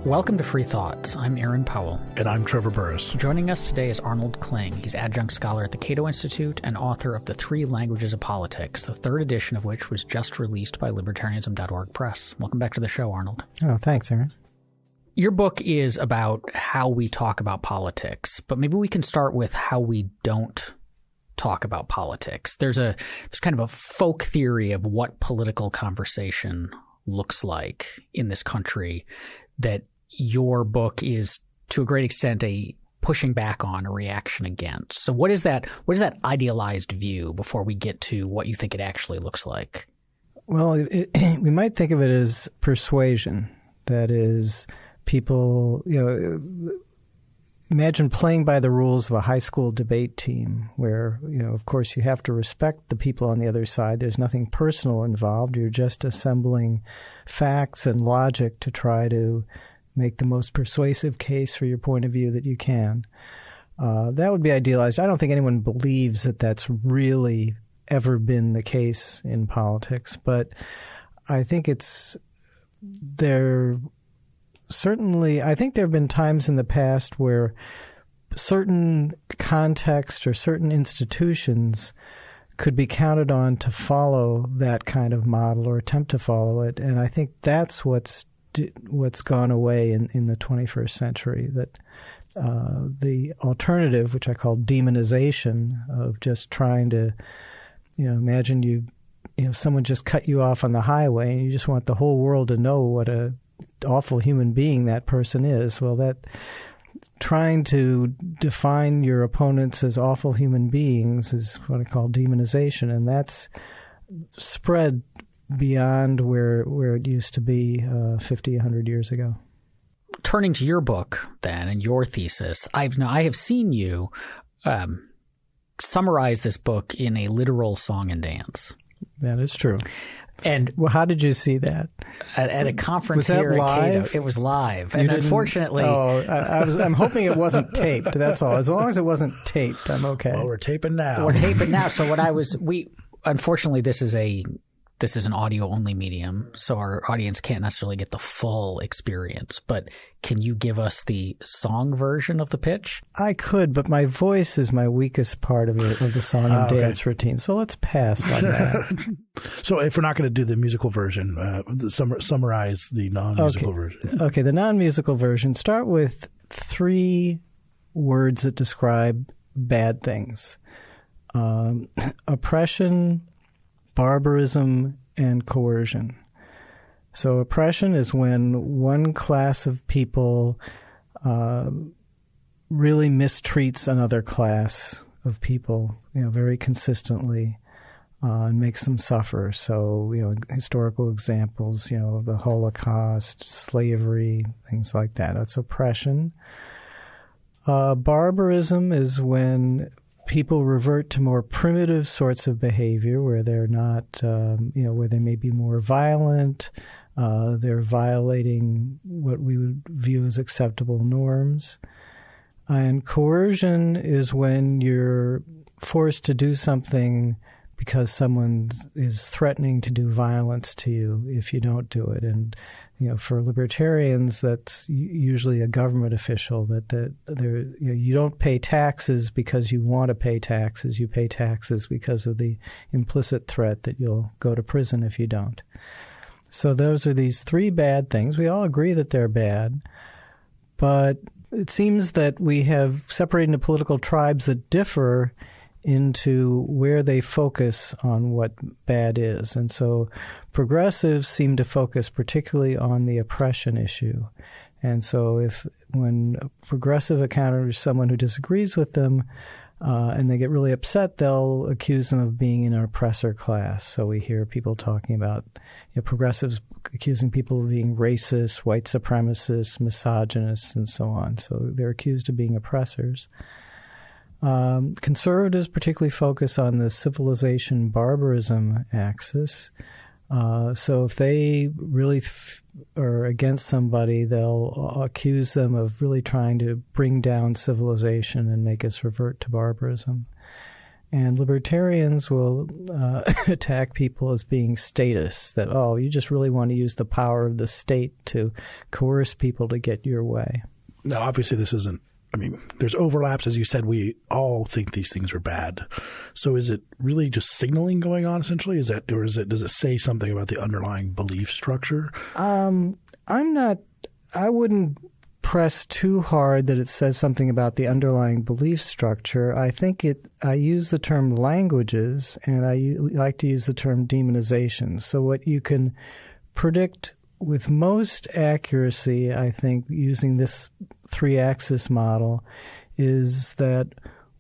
Welcome to Free Thoughts. I'm Aaron Powell. And I'm Trevor Burrus. Joining us today is Arnold Kling. He's adjunct scholar at the Cato Institute and author of The Three Languages of Politics, the third edition of which was just released by libertarianism.org press. Welcome back to the show, Arnold. Oh, thanks, Aaron. Your book is about how we talk about politics, but maybe we can start with how we don't talk about politics. There's kind of a folk theory of what political conversation looks like in this country that your book is, to a great extent, a pushing back on, a reaction against. So what is that idealized view before we get to what you think it actually looks like? Well, we might think of it as persuasion. That is, people, imagine playing by the rules of a high school debate team where, of course, you have to respect the people on the other side. There's nothing personal involved. You're just assembling facts and logic to try to make the most persuasive case for your point of view that you can. That would be idealized. I don't think anyone believes that that's really ever been the case in politics, but I think I think there have been times in the past where certain contexts or certain institutions could be counted on to follow that kind of model or attempt to follow it. And I think that's what's gone away in the 21st century, that the alternative, which I call demonization, of just trying to, imagine someone just cut you off on the highway and you just want the whole world to know what a awful human being that person is. Well, that trying to define your opponents as awful human beings is what I call demonization, and that's spread beyond where it used to be 50, 100 years ago. Turning to your book, then, and your thesis, I have seen you summarize this book in a literal song and dance. That is true. And well, how did you see that? At a conference here at live? Cato. It was live. And unfortunately... I'm hoping it wasn't taped. That's all. As long as it wasn't taped, I'm okay. Well, we're taping now. So unfortunately, this is an audio-only medium, so our audience can't necessarily get the full experience. But can you give us the song version of the pitch? I could, but my voice is my weakest part of the song and dance routine, so let's pass on that. So if we're not going to do the musical version, summarize the non-musical version. Okay, the non-musical version. Start with 3 words that describe bad things. Oppression, barbarism, and coercion. So oppression is when one class of people really mistreats another class of people, very consistently, and makes them suffer. So, historical examples, the Holocaust, slavery, things like that. That's oppression. Barbarism is when people revert to more primitive sorts of behavior where they're not, where they may be more violent. They're violating what we would view as acceptable norms. And coercion is when you're forced to do something because someone is threatening to do violence to you if you don't do it. And for libertarians, that's usually a government official. You don't pay taxes because you want to pay taxes. You pay taxes because of the implicit threat that you'll go to prison if you don't. So those are these 3 bad things. We all agree that they're bad, but it seems that we have separated into political tribes that differ into where they focus on what bad is. And so progressives seem to focus particularly on the oppression issue. And so when a progressive encounters someone who disagrees with them and they get really upset, they'll accuse them of being in an oppressor class. So we hear people talking about progressives accusing people of being racist, white supremacists, misogynists, and so on. So they're accused of being oppressors. Conservatives particularly focus on the civilization barbarism axis. So if they really are against somebody, they'll accuse them of really trying to bring down civilization and make us revert to barbarism. And libertarians will attack people as being statists, that, oh, you just really want to use the power of the state to coerce people to get your way. Now, obviously, this isn't, I mean, there's overlaps. As you said, we all think these things are bad. So is it really just signaling going on, essentially? Does it say something about the underlying belief structure? I wouldn't press too hard that it says something about the underlying belief structure. I think I use the term languages, and I like to use the term demonization. So what you can predict with most accuracy, I think, using this three-axis model, is that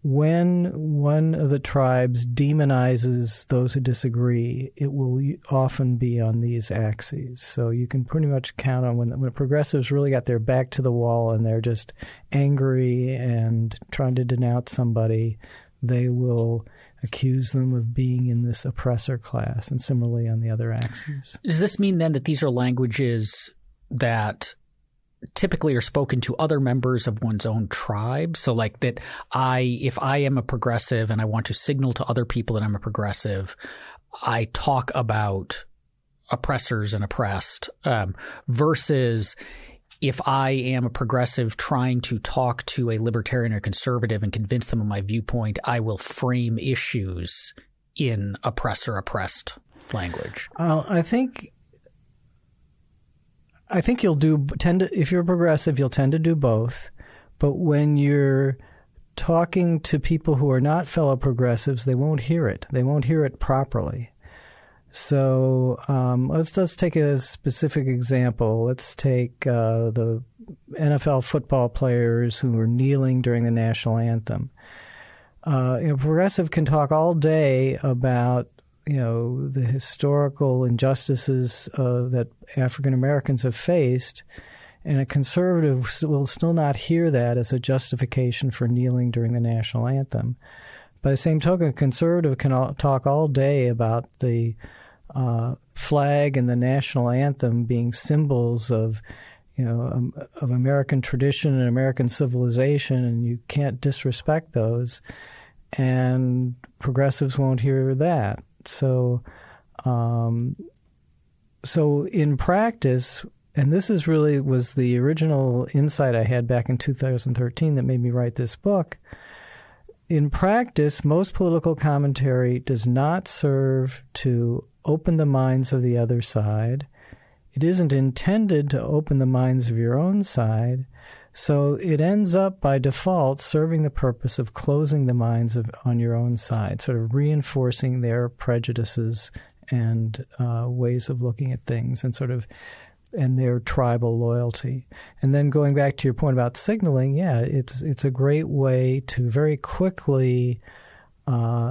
when one of the tribes demonizes those who disagree, it will often be on these axes. So you can pretty much count on when progressives really got their back to the wall and they're just angry and trying to denounce somebody, they will accuse them of being in this oppressor class, and similarly on the other axes. Does this mean then that these are languages that typically are spoken to other members of one's own tribe? So like that if I am a progressive and I want to signal to other people that I'm a progressive, I talk about oppressors and oppressed, versus if I am a progressive trying to talk to a libertarian or conservative and convince them of my viewpoint, I will frame issues in oppressor-oppressed language. I think you'll if you're a progressive, you'll tend to do both. But when you're talking to people who are not fellow progressives, they won't hear it. They won't hear it properly. So let's take a specific example. Let's take the NFL football players who were kneeling during the national anthem. Progressive can talk all day about the historical injustices that African Americans have faced, and a conservative will still not hear that as a justification for kneeling during the national anthem. By the same token, a conservative can talk all day about the flag and the national anthem being symbols of American tradition and American civilization, and you can't disrespect those, and progressives won't hear that. So in practice, and this was the original insight I had back in 2013 that made me write this book. In practice, most political commentary does not serve to open the minds of the other side. It isn't intended to open the minds of your own side. So it ends up by default serving the purpose of closing the minds on your own side, sort of reinforcing their prejudices and ways of looking at things, and their tribal loyalty. And then going back to your point about signaling, it's a great way to very quickly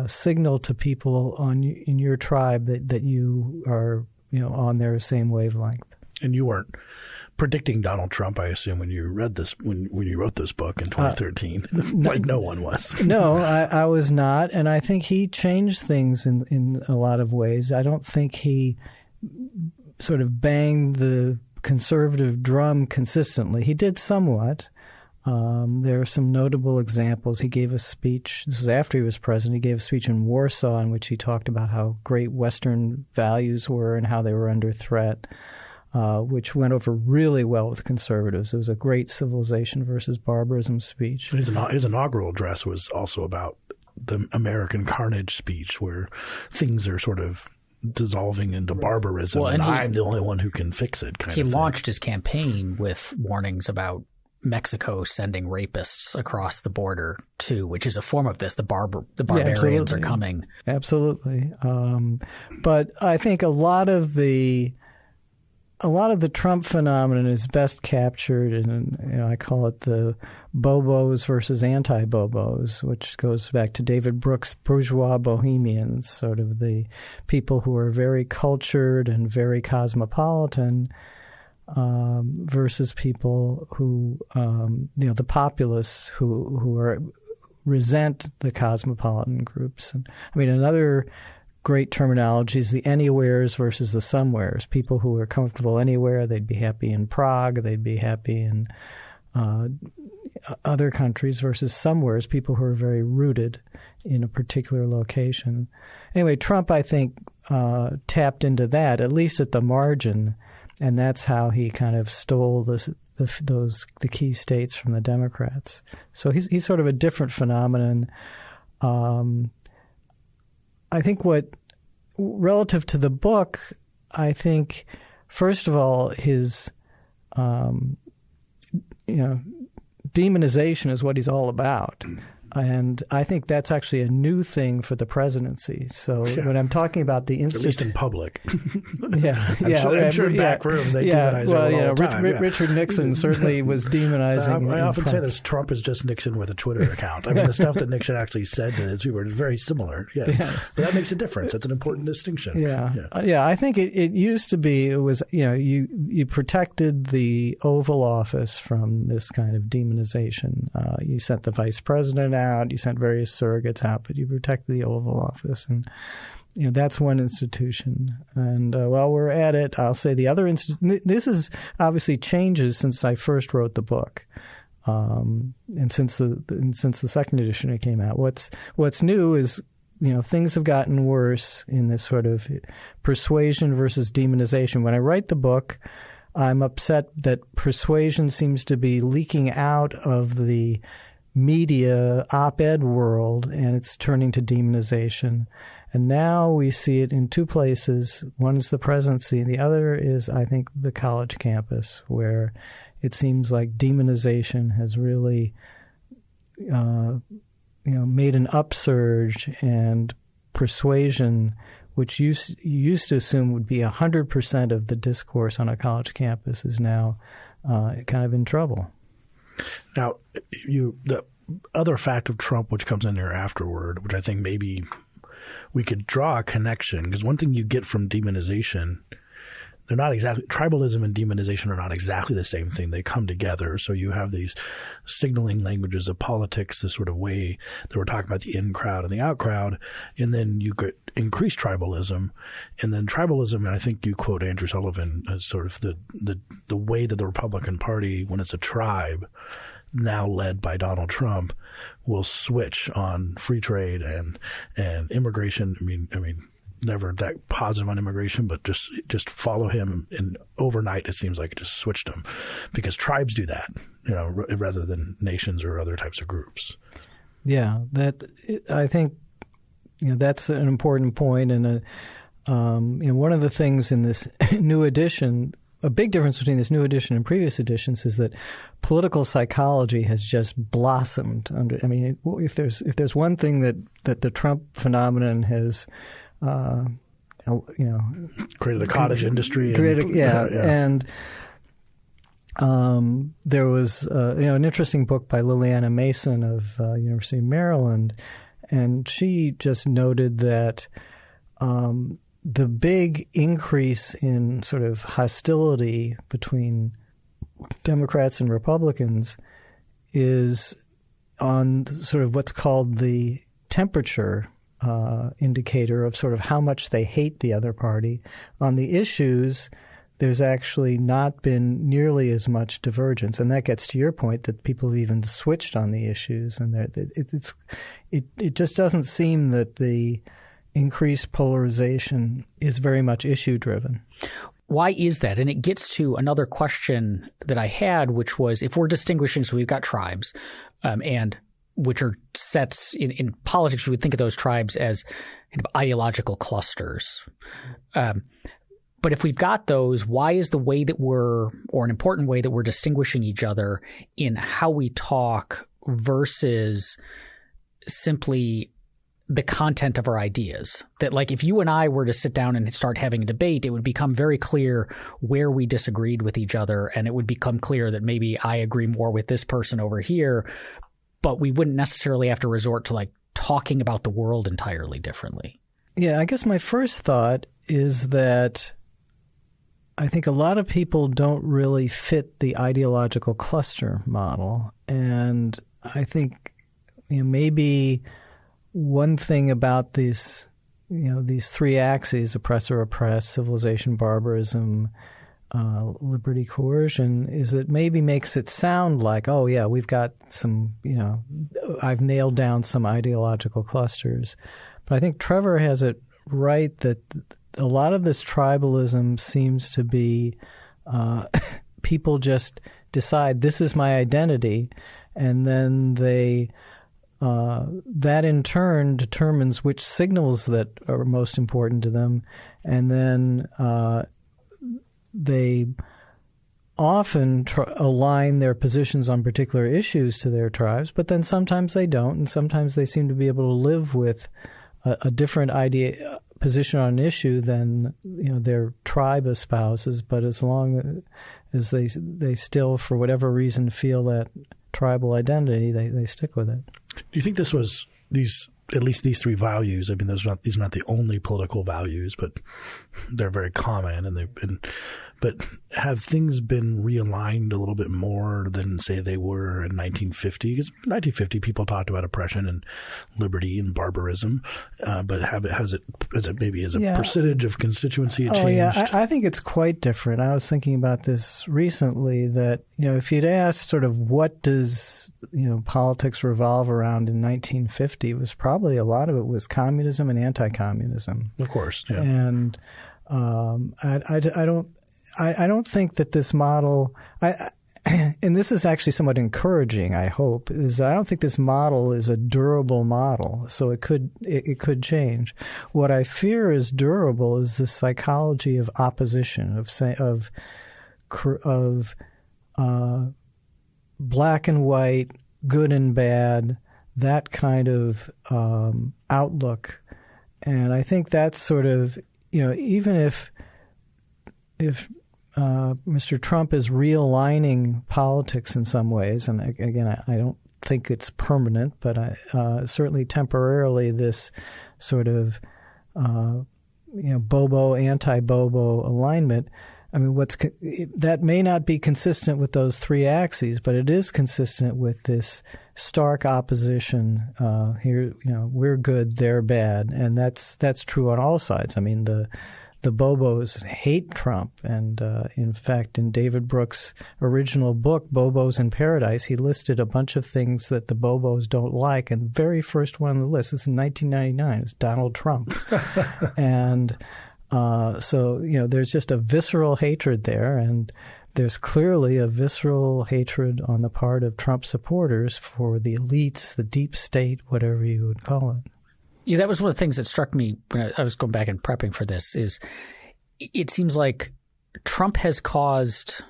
signal to people in your tribe that you are on their same wavelength. And you weren't predicting Donald Trump, I assume, when you read this, when you wrote this book in 2013. Like no one was. No, I was not, and I think he changed things in a lot of ways. I don't think he sort of banged the conservative drum consistently. He did somewhat. There are some notable examples. He gave a speech. This was after he was president. He gave a speech in Warsaw in which he talked about how great Western values were and how they were under threat, which went over really well with conservatives. It was a great civilization versus barbarism speech. His inaugural address was also about the American carnage speech, where things are sort of dissolving into barbarism, and I'm the only one who can fix it. He launched his campaign with warnings about Mexico sending rapists across the border too, which is a form of this. The barbarians are coming. Absolutely. But I think a lot of the Trump phenomenon is best captured in, I call it the Bobos versus anti-Bobos, which goes back to David Brooks' bourgeois bohemians, sort of the people who are very cultured and very cosmopolitan, versus people who, the populists who resent the cosmopolitan groups. And I mean, another great terminology is the anywheres versus the somewheres. People who are comfortable anywhere, they'd be happy in Prague, they'd be happy in other countries, versus somewheres, people who are very rooted. in a particular location. Anyway, Trump, I think, tapped into that, at least at the margin, and that's how he kind of stole the key states from the Democrats. So he's sort of a different phenomenon. I think relative to the book, I think, first of all, his demonization is what he's all about. And I think that's actually a new thing for the presidency. So when I'm talking about the at least in public, I'm sure in back rooms they demonize all the time. Richard Nixon certainly was demonizing. I often say this: Trump is just Nixon with a Twitter account. I mean, the stuff that Nixon actually said to his people were very similar. Yes, but that makes a difference. That's an important distinction. I think it used to be you protected the Oval Office from this kind of demonization. You sent the vice president out. You sent various surrogates out, but you protected the Oval Office, and that's one institution. And while we're at it, I'll say the other this is obviously changes since I first wrote the book, and since the second edition it came out. What's new is things have gotten worse in this sort of persuasion versus demonization. When I write the book, I'm upset that persuasion seems to be leaking out of the media op-ed world, and it's turning to demonization. And now we see it in two places. One is the presidency, and the other is, I think, the college campus, where it seems like demonization has really made an upsurge, and persuasion, which you used to assume would be 100% of the discourse on a college campus, is now kind of in trouble. Now, the other fact of Trump, which comes in there afterward, which I think maybe we could draw a connection, because one thing you get from demonization, they're not exactly – tribalism and demonization are not exactly the same thing. They come together. So you have these signaling languages of politics, this sort of way that we're talking about the in crowd and the out crowd, and then you get increased tribalism. And then tribalism, and I think you quote Andrew Sullivan as sort of the way that the Republican Party, when it's a tribe – now led by Donald Trump, will switch on free trade and immigration. I mean, never that positive on immigration, but just follow him, and overnight it seems like it just switched him, because tribes do that, rather than nations or other types of groups. Yeah, I think that's an important point, and one of the things in this new edition. A big difference between this new edition and previous editions is that political psychology has just blossomed. If there's one thing that the Trump phenomenon has, created a cottage industry. And there was an interesting book by Liliana Mason of University of Maryland, and she just noted that. The big increase in sort of hostility between Democrats and Republicans is on sort of what's called the temperature indicator of sort of how much they hate the other party. On the issues, there's actually not been nearly as much divergence, and that gets to your point that people have even switched on the issues, and it just doesn't seem that the increased polarization is very much issue-driven. Why is that? And it gets to another question that I had, which was, if we're distinguishing, so we've got tribes, and which are sets in politics, we would think of those tribes as kind of ideological clusters. But if we've got those, why is the way that or an important way that we're distinguishing each other in how we talk versus simply the content of our ideas? That, like, if you and I were to sit down and start having a debate, it would become very clear where we disagreed with each other, and it would become clear that maybe I agree more with this person over here, but we wouldn't necessarily have to resort to talking about the world entirely differently. Yeah, I guess my first thought is that I think a lot of people don't really fit the ideological cluster model, and I think maybe one thing about these three axes, oppressor, oppressed, civilization, barbarism, liberty coercion is it maybe makes it sound like, oh yeah, we've got some, I've nailed down some ideological clusters. But I think Trevor has it right that a lot of this tribalism seems to be people just decide this is my identity, and then they that in turn determines which signals that are most important to them, and then they often align their positions on particular issues to their tribes, but then sometimes they don't, and sometimes they seem to be able to live with a different position on an issue than their tribe espouses. But as long as they still, for whatever reason, feel that tribal identity, they stick with it. Do you think this was at least these three values? I mean, these are not the only political values, but they're very common, and they've been. But have things been realigned a little bit more than, say, they were in 1950? Because in 1950, people talked about oppression and liberty and barbarism, but has it maybe as a percentage of constituency changed? Oh yeah, I think it's quite different. I was thinking about this recently. That if you'd asked sort of what does politics revolve around in 1950, it was probably a lot of it was communism and anti-communism. Of course, yeah. And I don't think that this model, and this is actually somewhat encouraging, I hope, is I don't think this model is a durable model. So it could change. What I fear is durable is the psychology of opposition, of black and white, good and bad, that kind of outlook. And I think that's sort of, even if Mr. Trump is realigning politics in some ways, and again, I don't think it's permanent, but certainly temporarily this sort of Bobo, anti-Bobo alignment. I mean, that may not be consistent with those three axes, but it is consistent with this stark opposition. Here, we're good, they're bad, and that's true on all sides. I mean, the Bobos hate Trump, and in fact, in David Brooks' original book, Bobos in Paradise, he listed a bunch of things that the Bobos don't like, and the very first one on the list is in 1999. It's Donald Trump. And so, there's just a visceral hatred there, and there's clearly a visceral hatred on the part of Trump supporters for the elites, the deep state, whatever you would call it. Yeah, that was one of the things that struck me when I was going back and prepping for this is it seems like Trump has caused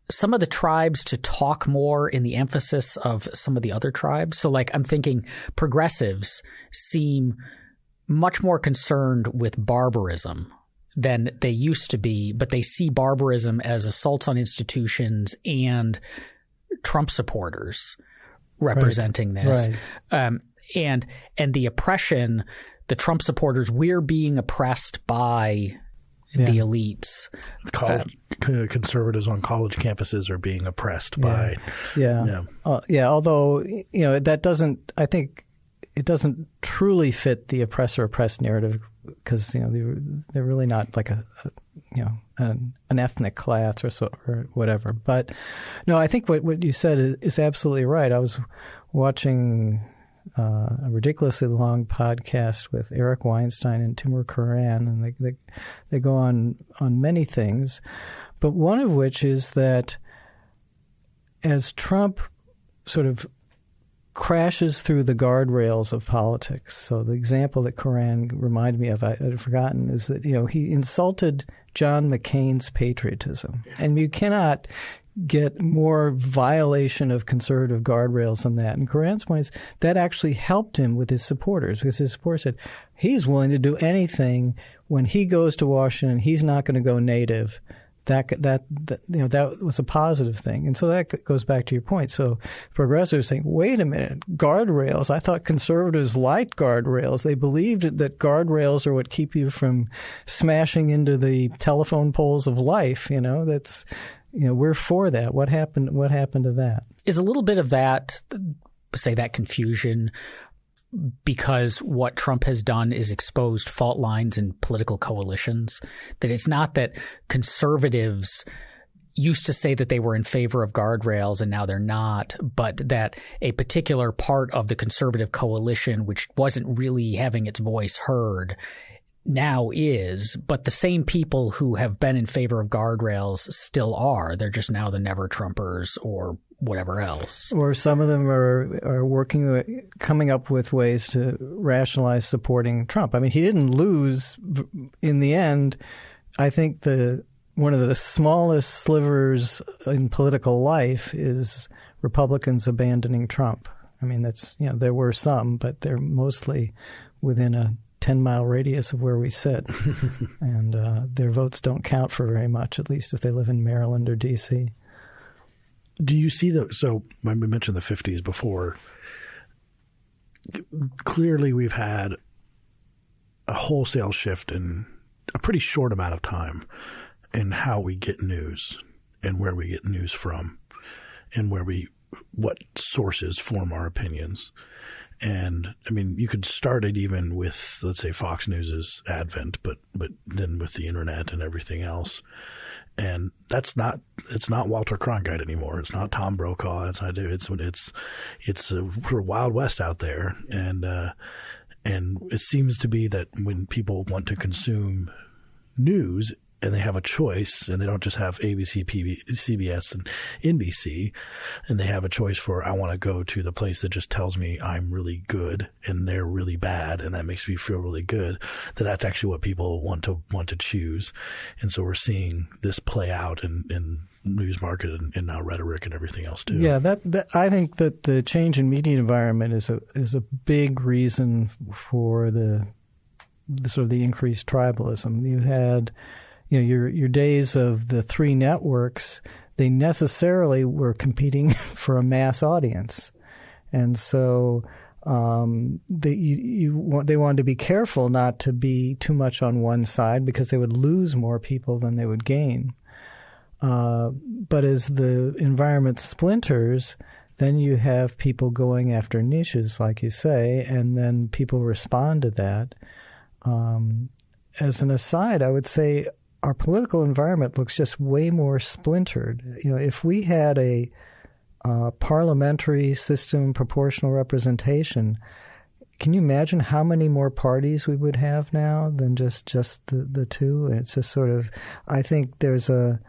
some of the tribes to talk more in the emphasis of some of the other tribes. So I'm thinking progressives seem much more concerned with barbarism than they used to be, but they see barbarism as assaults on institutions and Trump supporters representing this. Right. And the oppression, the Trump supporters, we're being oppressed by the elites. Conservatives on college campuses are being oppressed by. Although that doesn't. I think it doesn't truly fit the oppressor-oppressed narrative because they're really not like an ethnic class or whatever. But no, I think what you said is absolutely right. I was watching a ridiculously long podcast with Eric Weinstein and Timur Kuran, and they go on many things, but one of which is that as Trump sort of crashes through the guardrails of politics, so the example that Kuran reminded me of, I had forgotten, is that he insulted John McCain's patriotism, and you cannot get more violation of conservative guardrails than that. And Kuran's point is that actually helped him with his supporters, because his supporters said he's willing to do anything when he goes to Washington. He's not going to go native. That was a positive thing. And so that goes back to your point. So progressives saying, wait a minute, guardrails. I thought conservatives liked guardrails. They believed that guardrails are what keep you from smashing into the telephone poles of life. That's we're for that. What happened to that? Is a little bit of that, say that confusion, because what Trump has done is exposed fault lines in political coalitions, that it's not that conservatives used to say that they were in favor of guardrails and now they're not, but that a particular part of the conservative coalition, which wasn't really having its voice heard, now is, but the same people who have been in favor of guardrails still are. They're just now the never Trumpers or whatever else. Or some of them are working, coming up with ways to rationalize supporting Trump. I mean, he didn't lose in the end. I think one of the smallest slivers in political life is Republicans abandoning Trump. I mean, that's, there were some, but they're mostly within a 10-mile radius of where we sit. And their votes don't count for very much, at least if they live in Maryland or D.C. Do you see so when we mentioned the 50s before, clearly we've had a wholesale shift in a pretty short amount of time in how we get news and where we get news from and what sources form our opinions. And I mean, you could start it even with, let's say, Fox News's advent, but then with the internet and everything else. And it's not Walter Cronkite anymore. It's not Tom Brokaw. It's a Wild West out there. And it seems to be that when people want to consume news, and they have a choice, and they don't just have ABC, CBS, and NBC, and they have a choice for, I want to go to the place that just tells me I'm really good and they're really bad, and that makes me feel really good, that's actually what people want to choose. And so we're seeing this play out in news market and now rhetoric and everything else too. Yeah, that I think that the change in media environment is a big reason for the sort of the increased tribalism. You had your days of the three networks, they necessarily were competing for a mass audience. And so they wanted to be careful not to be too much on one side because they would lose more people than they would gain. But as the environment splinters, then you have people going after niches, like you say, and then people respond to that. As an aside, I would say our political environment looks just way more splintered. If we had a parliamentary system, proportional representation, can you imagine how many more parties we would have now than just the two? And it's just sort of, I think there's a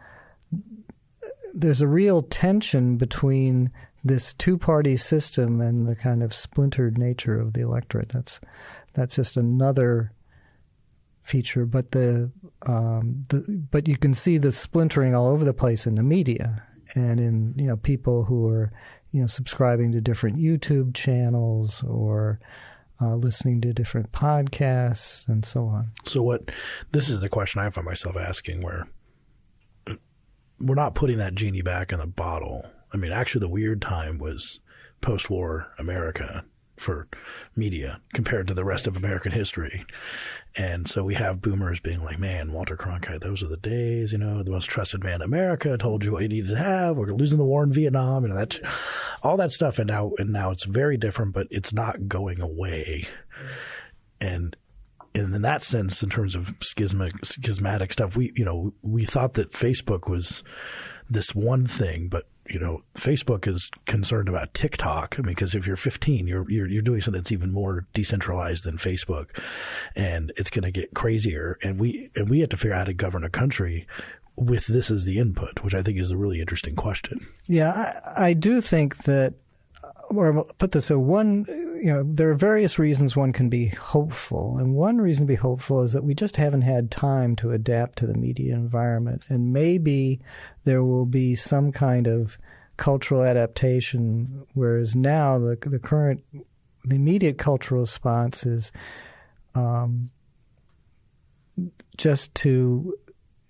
real tension between this two-party system and the kind of splintered nature of the electorate. That's just another feature, but but you can see the splintering all over the place in the media and in people who are subscribing to different YouTube channels or listening to different podcasts and so on. So this is the question I find myself asking, where we're not putting that genie back in the bottle. I mean, actually the weird time was post-war America for media compared to the rest of American history. And so we have boomers being like, man, Walter Cronkite, those are the days, the most trusted man in America told you what you needed to have. We're losing the war in Vietnam, that, all that stuff. And now it's very different, but it's not going away. And in that sense, in terms of schismatic stuff, we thought that Facebook was this one thing, but Facebook is concerned about TikTok. I mean, because if you're 15, you're doing something that's even more decentralized than Facebook, and it's going to get crazier. And we have to figure out how to govern a country with this as the input, which I think is a really interesting question. Yeah, I do think that, or I'll put this so there are various reasons one can be hopeful, and one reason to be hopeful is that we just haven't had time to adapt to the media environment, and maybe there will be some kind of cultural adaptation, whereas now the immediate cultural response is just to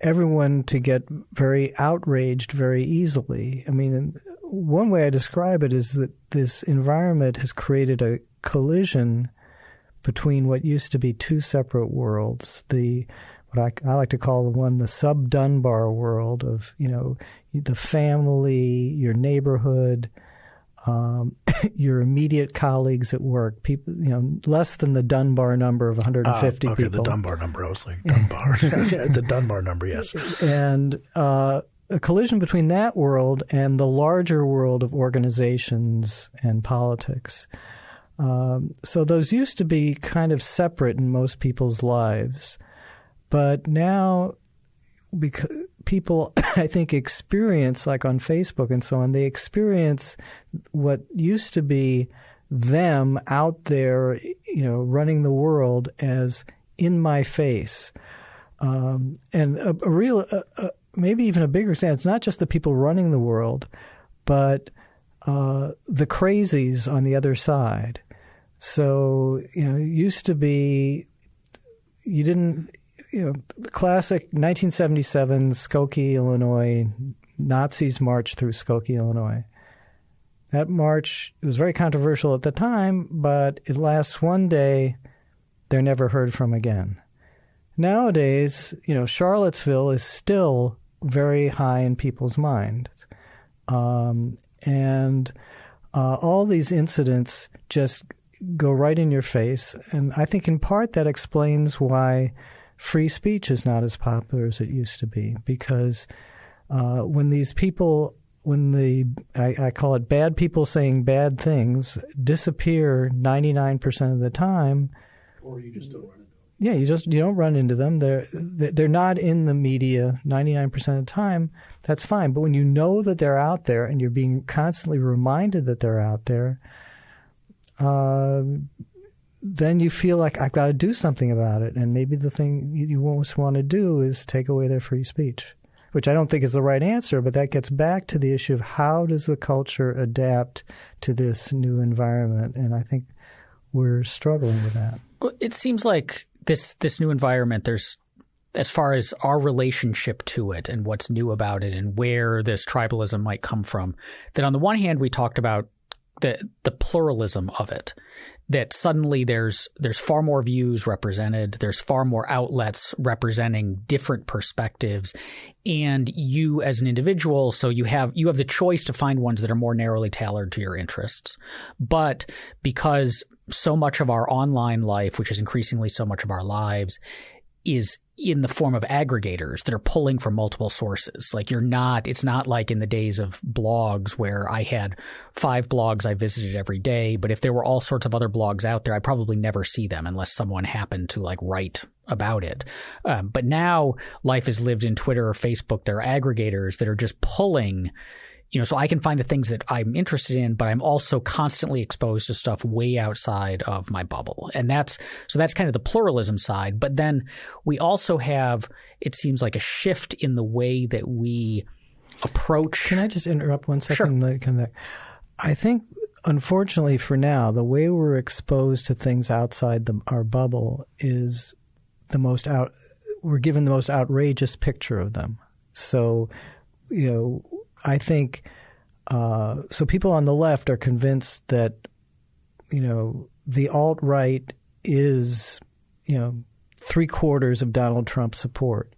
everyone to get very outraged very easily. I mean, one way I describe it is that this environment has created a collision between what used to be two separate worlds. What I like to call the sub-Dunbar world of, the family, your neighborhood, your immediate colleagues at work, people, less than the Dunbar number of 150 okay, people. The Dunbar number. I was like, Dunbar. The Dunbar number, yes. And a collision between that world and the larger world of organizations and politics. So those used to be kind of separate in most people's lives. But now, because people, I think, experience, like on Facebook and so on, they experience what used to be them out there, running the world as in my face. And a real, maybe even a bigger sense, not just the people running the world, but the crazies on the other side. So, it used to be, you didn't, the classic 1977 Skokie, Illinois, Nazis marched through Skokie, Illinois. That march, it was very controversial at the time, but it lasts one day, they're never heard from again. Nowadays, Charlottesville is still very high in people's minds. And all these incidents just go right in your face. And I think in part that explains why free speech is not as popular as it used to be. Because when these people, I call it bad people saying bad things, disappear 99% of the time. Or you just don't run into them. Yeah, you don't run into them. They're not in the media 99% of the time. That's fine. But when you know that they're out there and you're being constantly reminded that they're out there, then you feel like I've got to do something about it. And maybe the thing you most want to do is take away their free speech, which I don't think is the right answer. But that gets back to the issue of how does the culture adapt to this new environment? And I think we're struggling with that. It seems like this new environment, there's, as far as our relationship to it and what's new about it and where this tribalism might come from, that on the one hand, we talked about the pluralism of it, that suddenly there's far more views represented, there's far more outlets representing different perspectives, and you as an individual, so you have the choice to find ones that are more narrowly tailored to your interests. But because so much of our online life, which is increasingly so much of our lives, is in the form of aggregators that are pulling from multiple sources. Like it's not like in the days of blogs where I had 5 blogs I visited every day, but if there were all sorts of other blogs out there, I'd probably never see them unless someone happened to write about it. But now life is lived in Twitter or Facebook. There are aggregators that are just pulling, so I can find the things that I'm interested in, but I'm also constantly exposed to stuff way outside of my bubble. And that's kind of the pluralism side. But then we also have, it seems like, a shift in the way that we approach. Can I just interrupt 1 second? Sure. Come back. I think, unfortunately for now, the way we're exposed to things outside our bubble is we're given the most outrageous picture of them. So, I think so people on the left are convinced that, the alt-right is, 3/4 of Donald Trump's support.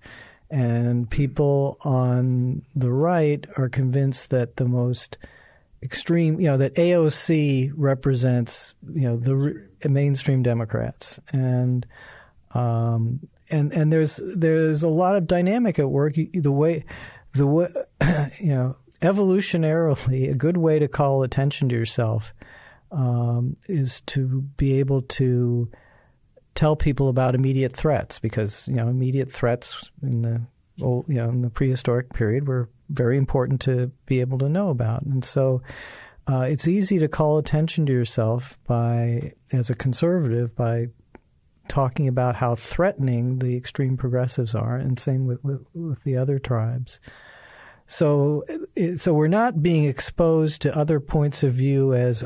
And people on the right are convinced that the most extreme, that AOC represents, the mainstream Democrats. And there's a lot of dynamic at work. The way evolutionarily, a good way to call attention to yourself is to be able to tell people about immediate threats, because immediate threats in the prehistoric period were very important to be able to know about. And so it's easy to call attention to yourself as a conservative, by talking about how threatening the extreme progressives are, and same with the other tribes. So we're not being exposed to other points of view as,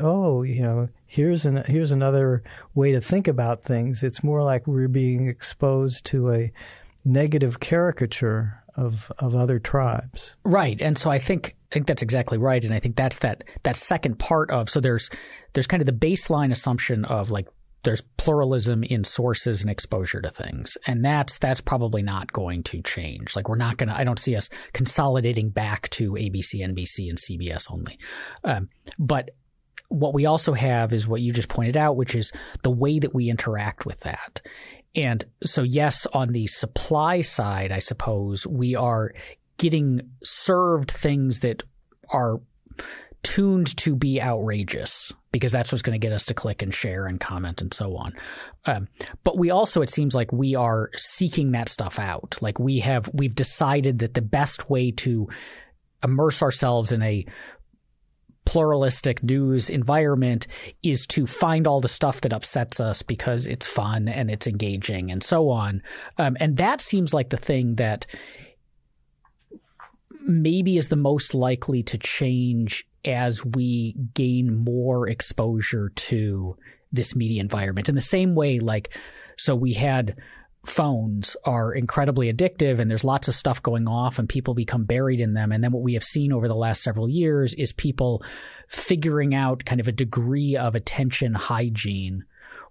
here's another way to think about things. It's more like we're being exposed to a negative caricature of other tribes. Right. And so I think that's exactly right. And I think that's that second part of, so there's kind of the baseline assumption of there's pluralism in sources and exposure to things. And that's probably not going to change. I don't see us consolidating back to ABC, NBC, and CBS only. But what we also have is what you just pointed out, which is the way that we interact with that. And so, yes, on the supply side, I suppose, we are getting served things that are tuned to be outrageous because that's what's going to get us to click and share and comment and so on. But we also, it seems like we are seeking that stuff out. Like we've decided that the best way to immerse ourselves in a pluralistic news environment is to find all the stuff that upsets us because it's fun and it's engaging and so on. And that seems like the thing that maybe is the most likely to change as we gain more exposure to this media environment. In the same way, like, so we had phones are incredibly addictive and there's lots of stuff going off and people become buried in them. And then what we have seen over the last several years is people figuring out kind of a degree of attention hygiene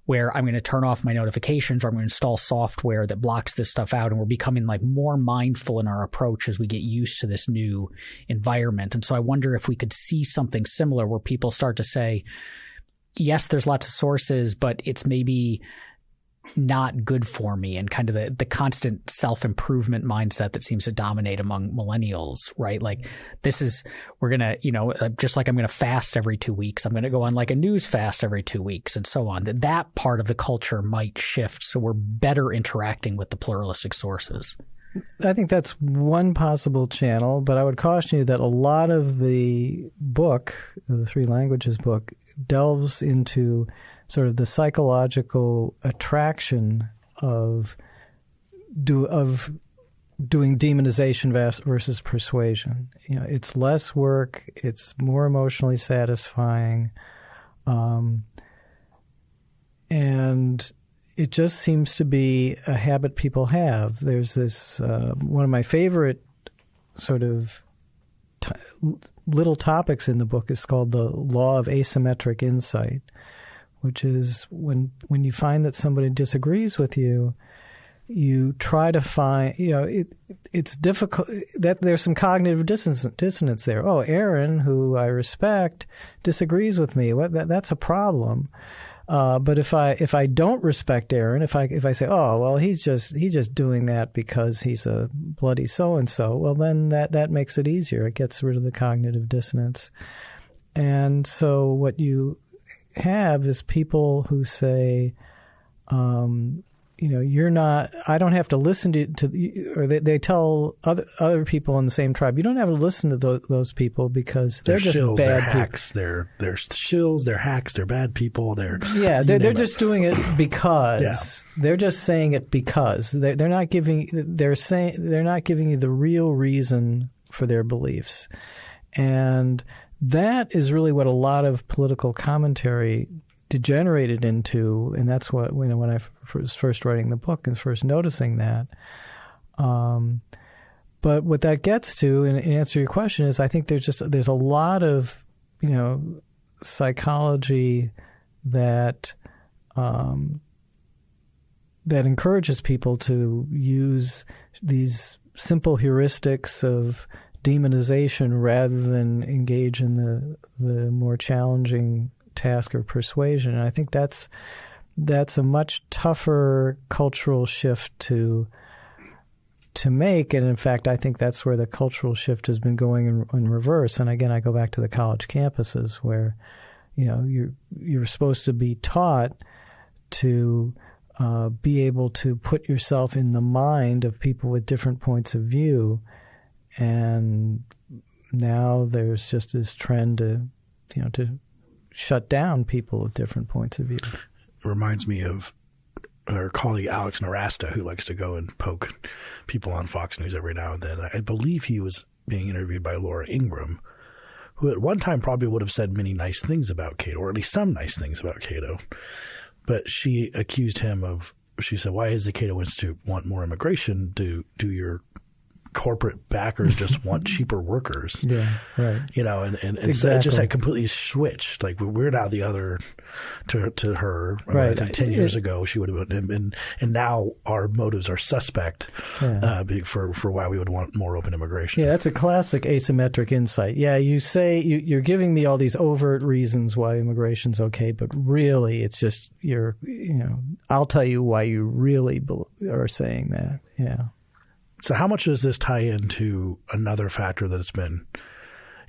where I'm going to turn off my notifications or I'm going to install software that blocks this stuff out. And we're becoming like more mindful in our approach as we get used to this new environment. And so I wonder if we could see something similar where people start to say, yes, there's lots of sources, but it's maybe not good for me, and kind of the constant self-improvement mindset that seems to dominate among millennials, right? Like we're going to, just like I'm going to fast every 2 weeks, I'm going to go on like a news fast every 2 weeks and so on. That part of the culture might shift so we're better interacting with the pluralistic sources. I think that's one possible channel, but I would caution you that a lot of the book, the Three Languages book, delves into sort of the psychological attraction of doing demonization versus persuasion. It's less work, it's more emotionally satisfying, and it just seems to be a habit people have. There's this one of my favorite sort of little topics in the book is called the law of asymmetric insight, which is when you find that somebody disagrees with you, you try to find, it's difficult, that there's some cognitive dissonance there. Oh, Aaron, who I respect, disagrees with me. That's a problem. But if I don't respect Aaron, if I say, oh, well, he's just doing that because he's a bloody so-and-so, well, then that makes it easier. It gets rid of the cognitive dissonance. And so what you have is people who say, you're not, I don't have to listen to or they tell other people in the same tribe, you don't have to listen to those people because they're just shills, bad they're people. hacks, they're shills, they're hacks, they're bad people, they're just doing it because they're just saying it because they're not giving you the real reason for their beliefs. And that is really what a lot of political commentary degenerated into, and that's what when I was first writing the book and first noticing that. But what that gets to, in answer to your question, is I think there's a lot of psychology that that encourages people to use these simple heuristics of demonization rather than engage in the more challenging task of persuasion. And I think that's a much tougher cultural shift to make. And in fact, I think that's where the cultural shift has been going in reverse. And again, I go back to the college campuses where, you're supposed to be taught to be able to put yourself in the mind of people with different points of view. And now there's just this trend to shut down people with different points of view. It reminds me of our colleague Alex Narasta, who likes to go and poke people on Fox News every now and then. I believe he was being interviewed by Laura Ingraham, who at one time probably would have said many nice things about Cato, or at least some nice things about Cato. But she accused him she said, why does the Cato Institute want more immigration? Do your corporate backers just want cheaper workers. Yeah, right. You know, and Exactly. so it just had completely switched. Like we're now the other to her. Right. I think 10 years ago she would have been, and now our motives are suspect for why we would want more open immigration. Yeah, that's a classic asymmetric insight. Yeah, you say you're giving me all these overt reasons why immigration's okay, but really it's just I'll tell you why you really are saying that. Yeah. So how much does this tie into another factor that it's been?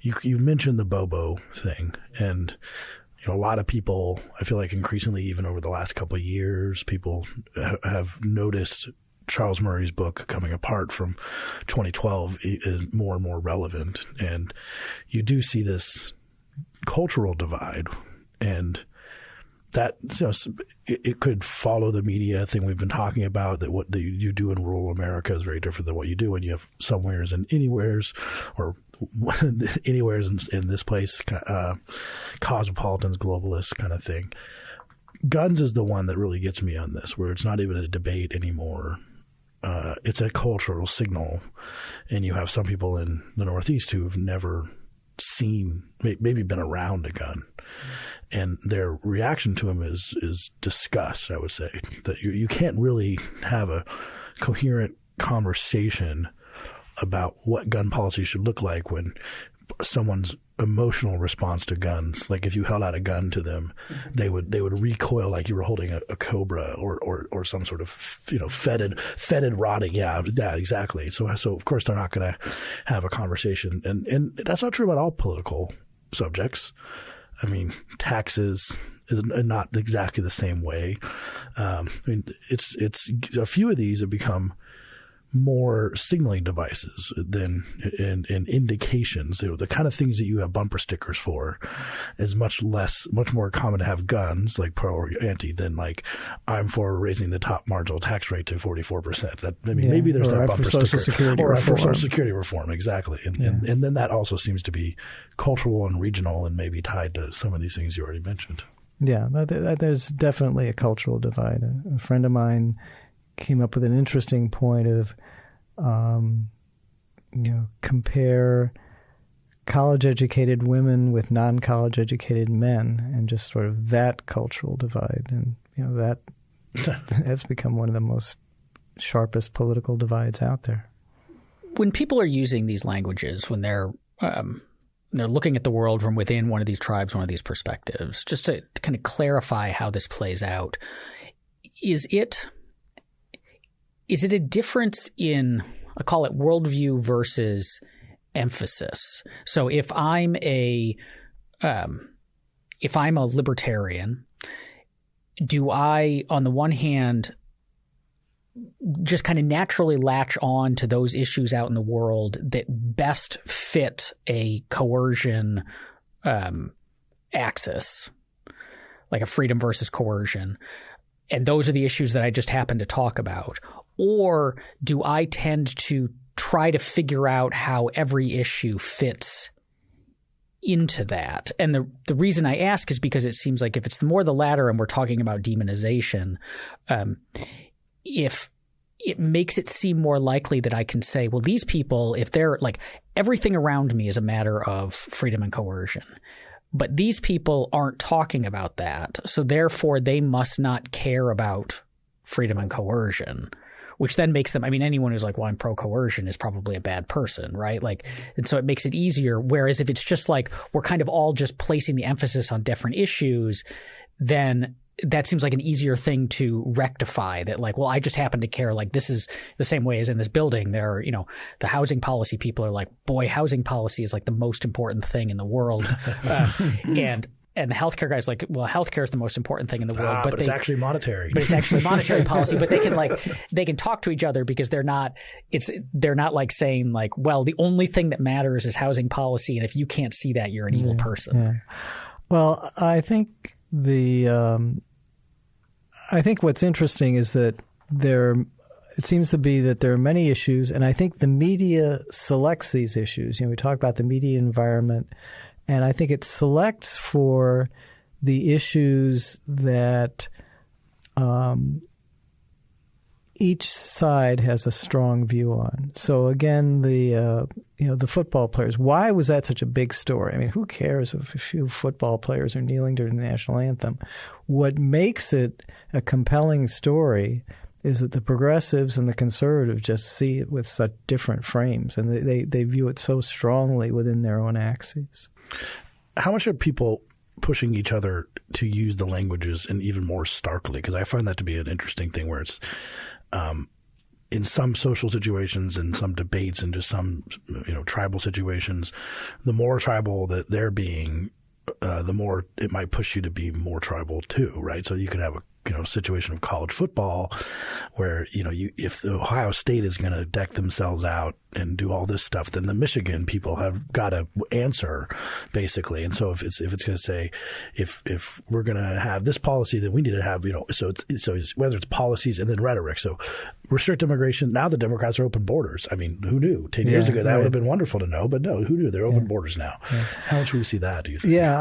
You mentioned the Bobo thing, and a lot of people, I feel like increasingly, even over the last couple of years, people have noticed Charles Murray's book Coming Apart from 2012 is more and more relevant, and you do see this cultural divide, and that it could follow the media thing we've been talking about, that what you do in rural America is very different than what you do when you have somewheres and anywheres, or anywheres in this place, cosmopolitans, globalists kind of thing. Guns is the one that really gets me on this, where it's not even a debate anymore. It's a cultural signal, and you have some people in the Northeast who've never seen, maybe been around a gun. And their reaction to him is disgust, I would say. That you can't really have a coherent conversation about what gun policy should look like when someone's emotional response to guns, like if you held out a gun to them, they would recoil like you were holding a cobra or some sort of fetid rotting. Yeah, exactly. So of course they're not going to have a conversation, and that's not true about all political subjects. I mean, taxes is not exactly the same way. It's a few of these have become more signaling devices than and indications. The kind of things that you have bumper stickers for is much more common to have guns, like pro or anti, than like I'm for raising the top marginal tax rate to 44%. That maybe there's that bumper sticker, or for Social Security reform, exactly. And then that also seems to be cultural and regional, and maybe tied to some of these things you already mentioned. Yeah, there's definitely a cultural divide. A friend of mine came up with an interesting point of, compare college-educated women with non-college-educated men, and just sort of that cultural divide. And, that's become one of the most sharpest political divides out there. When people are using these languages, when they're looking at the world from within one of these tribes, one of these perspectives, just to kind of clarify how this plays out, is it a difference in, I call it worldview versus emphasis? So if I'm a libertarian, do I, on the one hand, just kind of naturally latch on to those issues out in the world that best fit a coercion axis, like a freedom versus coercion, and those are the issues that I just happen to talk about? Or do I tend to try to figure out how every issue fits into that? And the reason I ask is because it seems like if it's more the latter and we're talking about demonization, if it makes it seem more likely that I can say, well, these people, if they're like, everything around me is a matter of freedom and coercion, but these people aren't talking about that, so therefore they must not care about freedom and coercion, which then makes them, anyone who's like, well, I'm pro-coercion is probably a bad person, right? Like, and so it makes it easier. Whereas if it's just like we're kind of all just placing the emphasis on different issues, then that seems like an easier thing to rectify. That like, well, I just happen to care. Like, this is the same way as in this building. There are, the housing policy people are like, boy, housing policy is like the most important thing in the world. And the healthcare guy's like, well, healthcare is the most important thing in the world, but it's actually monetary. But it's actually monetary policy. But they can talk to each other because they're not like saying like, well, the only thing that matters is housing policy, and if you can't see that, you're an evil person. Yeah. Well, I think what's interesting is that it seems to be that there are many issues, and I think the media selects these issues. We talk about the media environment. And I think it selects for the issues that each side has a strong view on. So again, the football players. Why was that such a big story? I mean, who cares if a few football players are kneeling during the national anthem? What makes it a compelling story is that the progressives and the conservatives just see it with such different frames, and they view it so strongly within their own axes. How much are people pushing each other to use the languages and even more starkly? Because I find that to be an interesting thing where it's in some social situations and some debates and just some tribal situations, the more tribal that they're being, the more it might push you to be more tribal too, right? So you could have a situation of college football where, if the Ohio State is going to deck themselves out and do all this stuff, then the Michigan people have got to answer basically. And so if it's going to say, if we're going to have this policy, then we need to have, so it's whether it's policies and then rhetoric. So restrict immigration. Now the Democrats are open borders. I mean, who knew 10 years ago that would have been wonderful to know, but no, who knew they're open borders now? Yeah. How much will we see that, do you think? Yeah.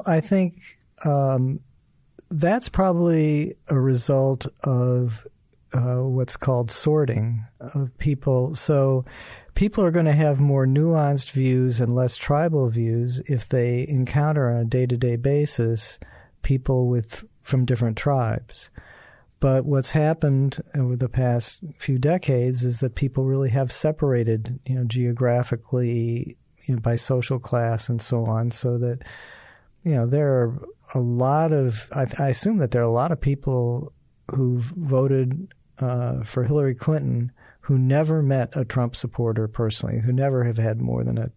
I think, that's probably a result of what's called sorting of people. So people are going to have more nuanced views and less tribal views if they encounter on a day-to-day basis people from different tribes. But what's happened over the past few decades is that people really have separated, geographically, by social class and so on, so that there are a lot of, I assume that there are a lot of people who've voted for Hillary Clinton who never met a Trump supporter personally, who never have had more than a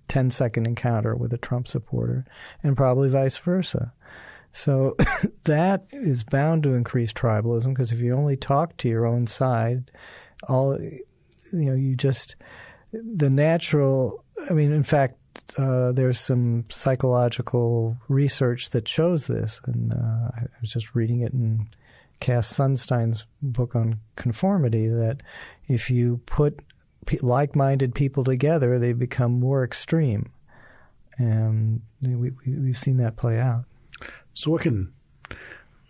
10-second encounter with a Trump supporter, and probably vice versa. So that is bound to increase tribalism, because if you only talk to your own side, in fact, there's some psychological research that shows this, and I was just reading it in Cass Sunstein's book on conformity, that if you put like-minded people together, they become more extreme, and we've seen that play out. So what can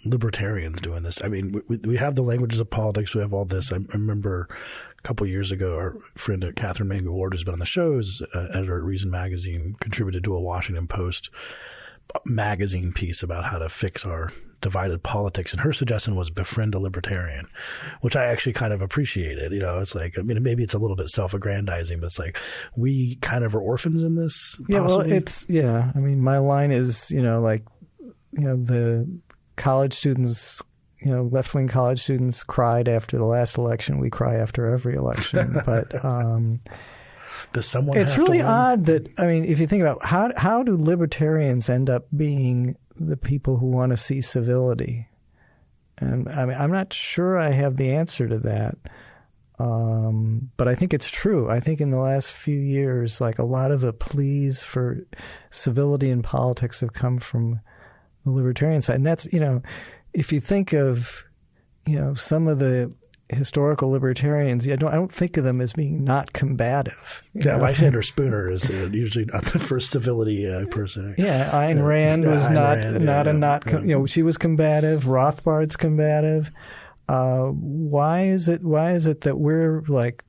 libertarians do in this? I mean, we have the languages of politics, we have all this. I remember a couple of years ago, our friend Catherine Mangu Ward, who's been on the show, is editor at Reason Magazine, contributed to a Washington Post magazine piece about how to fix our divided politics. And her suggestion was befriend a libertarian, which I actually kind of appreciated. It's like, maybe it's a little bit self-aggrandizing, but it's like, we kind of are orphans in this. Yeah, possibly. My line is, the college students, left-wing college students cried after the last election. We cry after every election. But does someone? It's really odd that, if you think about how do libertarians end up being the people who want to see civility? And I'm not sure I have the answer to that. But I think it's true. I think in the last few years, like, a lot of the pleas for civility in politics have come from the libertarian side. And that's, if you think of, some of the historical libertarians, I don't think of them as being not combative. Yeah, Lysander Spooner is usually not the first civility person. Yeah, Ayn Rand was she was combative. Rothbard's combative. Why is it that we're like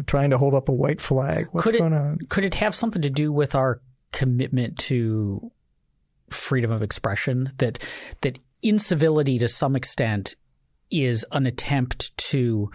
trying to hold up a white flag? What's going on? Could it have something to do with our commitment to freedom of expression, that incivility to some extent is an attempt to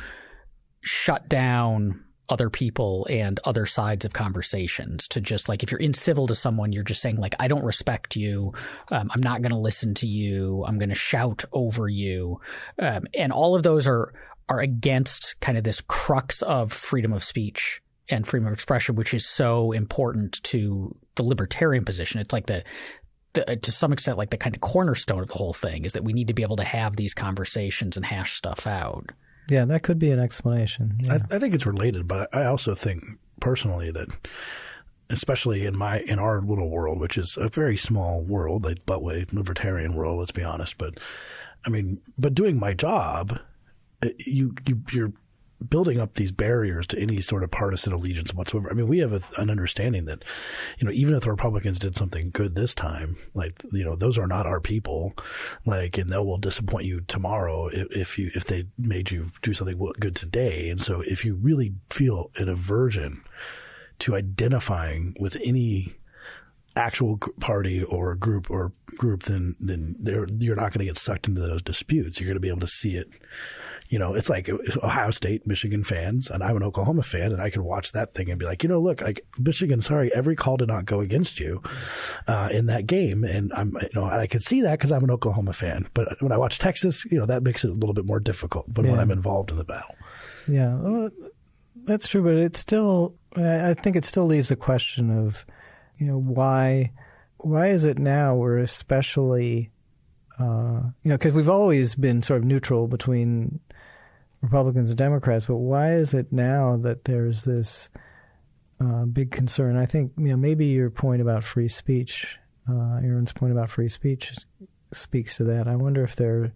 shut down other people and other sides of conversations, to just, like, if you're incivil to someone, you're just saying, like, I don't respect you, I'm not going to listen to you, I'm going to shout over you, and all of those are against kind of this crux of freedom of speech and freedom of expression, which is so important to the libertarian position. It's like to some extent, like, the kind of cornerstone of the whole thing is that we need to be able to have these conversations and hash stuff out. Yeah, that could be an explanation. Yeah. I think it's related, but I also think personally that, especially in our little world, which is a very small world, like buttway libertarian world, let's be honest. But doing my job, you're building up these barriers to any sort of partisan allegiance whatsoever. I mean, we have an understanding that, even if the Republicans did something good this time, like, those are not our people, like, and they will disappoint you tomorrow if they made you do something good today. And so if you really feel an aversion to identifying with any actual party or group, then you're not going to get sucked into those disputes. You're going to be able to see it. It's like Ohio State, Michigan fans, and I'm an Oklahoma fan, and I can watch that thing and be like, look, like, Michigan, sorry, every call did not go against you in that game, and I can see that because I'm an Oklahoma fan. But when I watch Texas, that makes it a little bit more difficult. But when I'm involved in the battle, yeah, well, that's true. But it's still, I think it still leaves a question of, why is it now we're especially, because we've always been sort of neutral between Republicans and Democrats, but why is it now that there's this big concern? I think, maybe your point about free speech, Aaron's point about free speech speaks to that. I wonder if there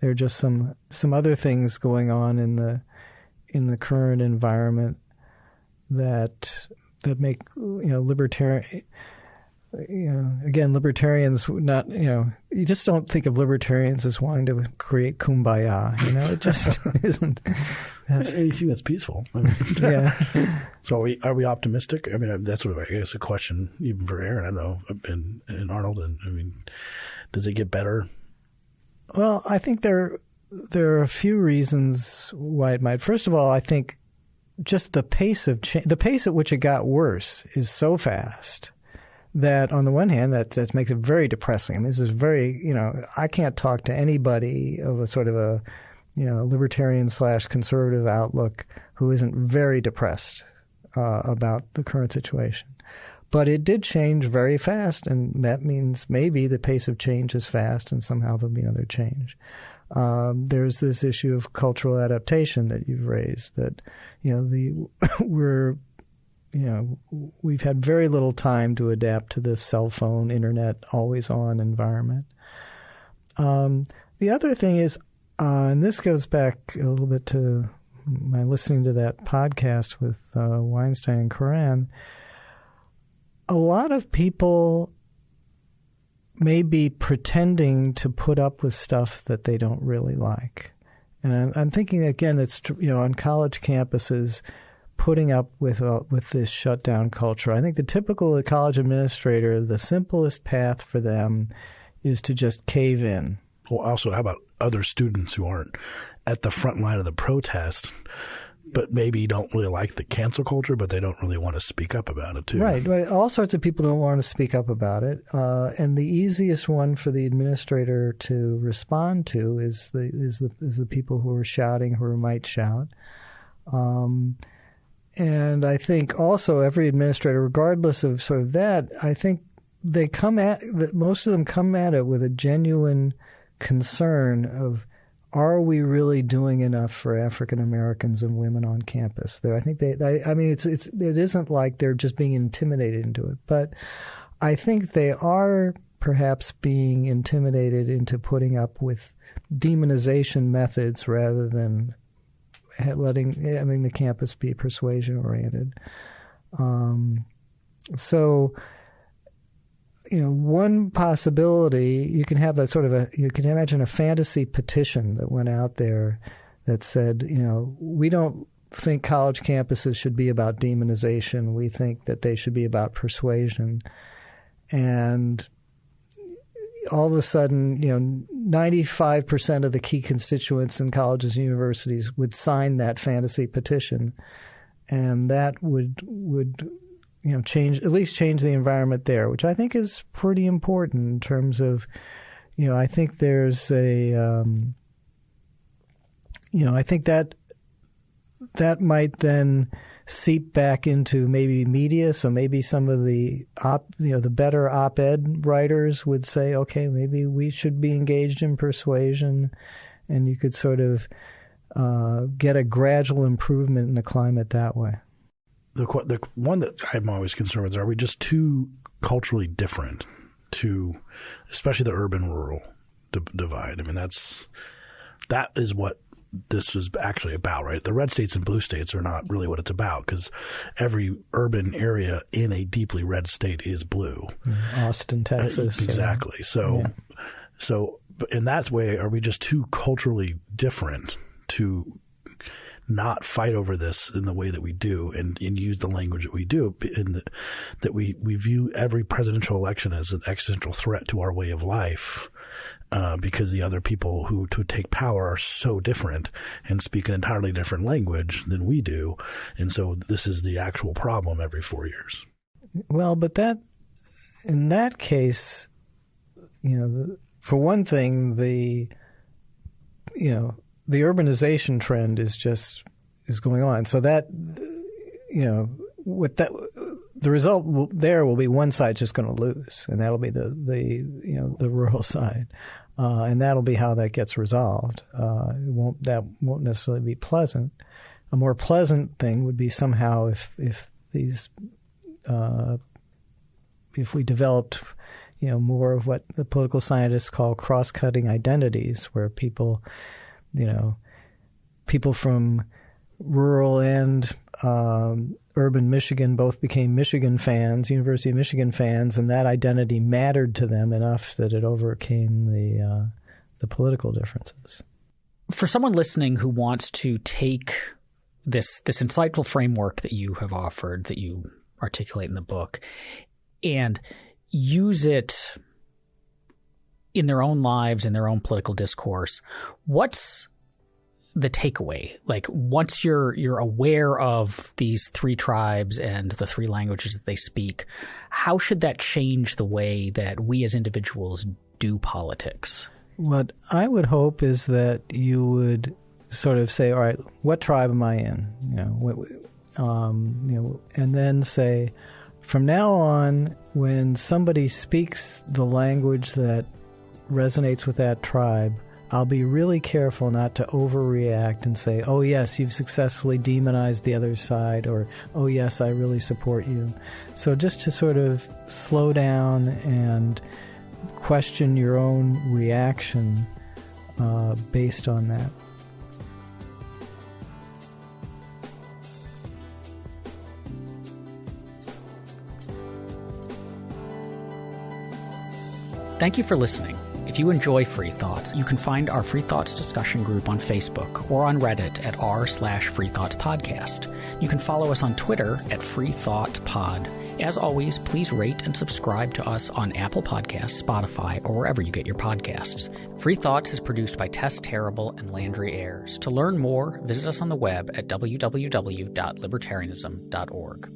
are just some other things going on in the current environment that make, libertarian. Again, libertarians not, you just don't think of libertarians as wanting to create kumbaya. It just isn't. Anything that's peaceful. I mean, yeah. So are we optimistic? I mean, that's what I guess a question even for Aaron. I know, and Arnold. And I mean, does it get better? Well, I think there are a few reasons why it might. First of all, I think just the pace of the pace at which it got worse is so fast that on the one hand, that makes it very depressing. I mean, this is very, I can't talk to anybody of a sort of a, libertarian / conservative outlook who isn't very depressed about the current situation. But it did change very fast, and that means maybe the pace of change is fast, and somehow there'll be another change. There's this issue of cultural adaptation that you've raised, that, we've had very little time to adapt to this cell phone, internet, always-on environment. The other thing is, and this goes back a little bit to my listening to that podcast with Weinstein and Coran, a lot of people may be pretending to put up with stuff that they don't really like. And I'm thinking, again, it's, on college campuses, putting up with this shutdown culture. I think the typical college administrator, the simplest path for them is to just cave in. Well, also, how about other students who aren't at the front line of the protest, but maybe don't really like the cancel culture, but they don't really want to speak up about it too? Right. All sorts of people don't want to speak up about it. And the easiest one for the administrator to respond to is the people who are shouting, who might shout. And I think also every administrator, regardless of sort of that, I think most of them come at it with a genuine concern of, are we really doing enough for African Americans and women on campus? I think it isn't like they're just being intimidated into it, but I think they are perhaps being intimidated into putting up with demonization methods rather than letting the campus be persuasion oriented. So, one possibility, you can imagine a fantasy petition that went out there that said, we don't think college campuses should be about demonization. We think that they should be about persuasion. And all of a sudden, 95% of the key constituents in colleges and universities would sign that fantasy petition, and that would change the environment there, which I think is pretty important in terms of, I think there's a, I think that might then seep back into maybe media. So maybe some of the the better op-ed writers would say, okay, maybe we should be engaged in persuasion, and you could sort of get a gradual improvement in the climate that way. The one that I'm always concerned with is, are we just too culturally different especially the urban-rural divide? I mean, that is what this was actually about, right? The red states and blue states are not really what it's about, because every urban area in a deeply red state is blue. Austin, Texas. Exactly. So in that way, are we just too culturally different to not fight over this in the way that we do and use the language that we do, that we view every presidential election as an existential threat to our way of life, because the other people who to take power are so different and speak an entirely different language than we do. And so this is the actual problem every 4 years. Well, but in that case, for one thing, the urbanization trend is going on. So that, with that, the result will be one side just going to lose, and that'll be the rural side, and that'll be how that gets resolved. That won't necessarily be pleasant. A more pleasant thing would be somehow if we developed more of what the political scientists call cross-cutting identities, where people from rural and urban Michigan both became Michigan fans, University of Michigan fans, and that identity mattered to them enough that it overcame the political differences. For someone listening who wants to take this insightful framework that you have offered, that you articulate in the book, and use it in their own lives, in their own political discourse, what's the takeaway? Like, once you're aware of these three tribes and the three languages that they speak, how should that change the way that we as individuals do politics? What I would hope is that you would sort of say, all right, what tribe am I in? And then say, from now on, when somebody speaks the language that resonates with that tribe, I'll be really careful not to overreact and say, oh, yes, you've successfully demonized the other side, or, oh, yes, I really support you. So just to sort of slow down and question your own reaction based on that. Thank you for listening. If you enjoy Free Thoughts, you can find our Free Thoughts discussion group on Facebook or on Reddit at r/freethoughtspodcast. You can follow us on Twitter at freethoughtpod. As always, please rate and subscribe to us on Apple Podcasts, Spotify, or wherever you get your podcasts. Free Thoughts is produced by Tess Terrible and Landry Ayers. To learn more, visit us on the web at www.libertarianism.org.